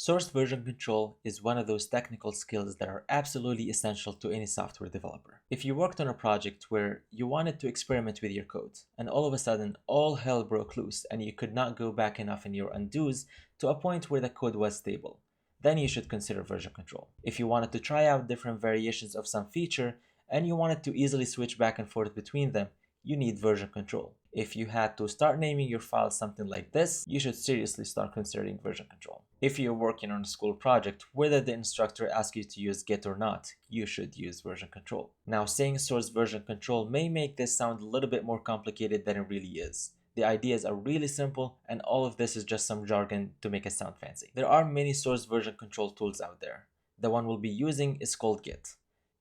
Source version control is one of those technical skills that are absolutely essential to any software developer. If you worked on a project where you wanted to experiment with your code, and all of a sudden all hell broke loose and you could not go back enough in your undos to a point where the code was stable, then you should consider version control. If you wanted to try out different variations of some feature and you wanted to easily switch back and forth between them, you need version control. If you had to start naming your files something like this, you should seriously start considering version control. If you're working on a school project, whether the instructor asks you to use Git or not, you should use version control. Now, saying source version control may make this sound a little bit more complicated than it really is. The ideas are really simple, and all of this is just some jargon to make it sound fancy. There are many source version control tools out there. The one we'll be using is called Git.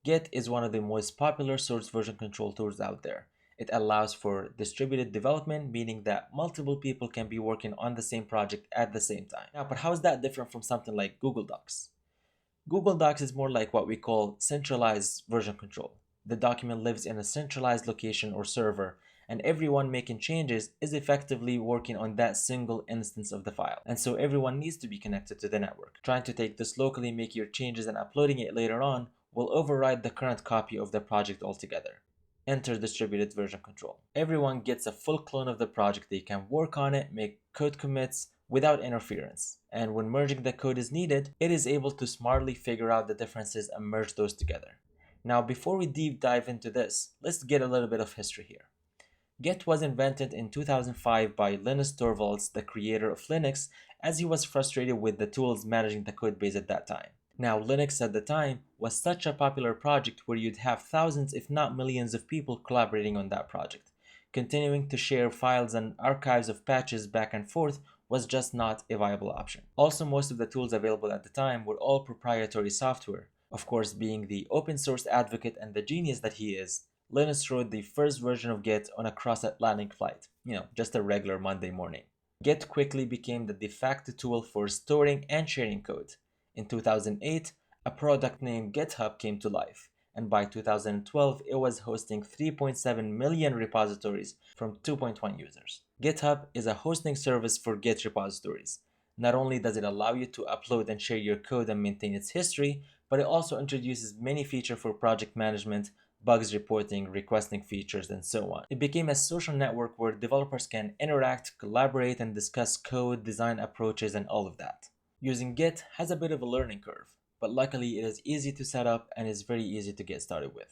Git is one of the most popular source version control tools out there. It allows for distributed development, meaning that multiple people can be working on the same project at the same time. Now, but how is that different from something like Google Docs? Google Docs is more like what we call centralized version control. The document lives in a centralized location or server, and everyone making changes is effectively working on that single instance of the file. And so everyone needs to be connected to the network. Trying to take this locally, make your changes, and uploading it later on will override the current copy of the project altogether. Enter distributed version control. Everyone gets a full clone of the project. They can work on it, make code commits without interference. And when merging the code is needed, it is able to smartly figure out the differences and merge those together. Now, before we deep dive into this, let's get a little bit of history here. Git was invented in 2005 by Linus Torvalds, the creator of Linux, as he was frustrated with the tools managing the code base at that time. Now, Linux at the time was such a popular project where you'd have thousands, if not millions, of people collaborating on that project. Continuing to share files and archives of patches back and forth was just not a viable option. Also, most of the tools available at the time were all proprietary software. Of course, being the open source advocate and the genius that he is, Linus wrote the first version of Git on a cross-Atlantic flight, just a regular Monday morning. Git quickly became the de facto tool for storing and sharing code. In 2008, a product named GitHub came to life, and by 2012, it was hosting 3.7 million repositories from 2.1 users. GitHub is a hosting service for Git repositories. Not only does it allow you to upload and share your code and maintain its history, but it also introduces many features for project management, bugs reporting, requesting features, and so on. It became a social network where developers can interact, collaborate, and discuss code, design approaches, and all of that. Using Git has a bit of a learning curve, but luckily it is easy to set up and is very easy to get started with.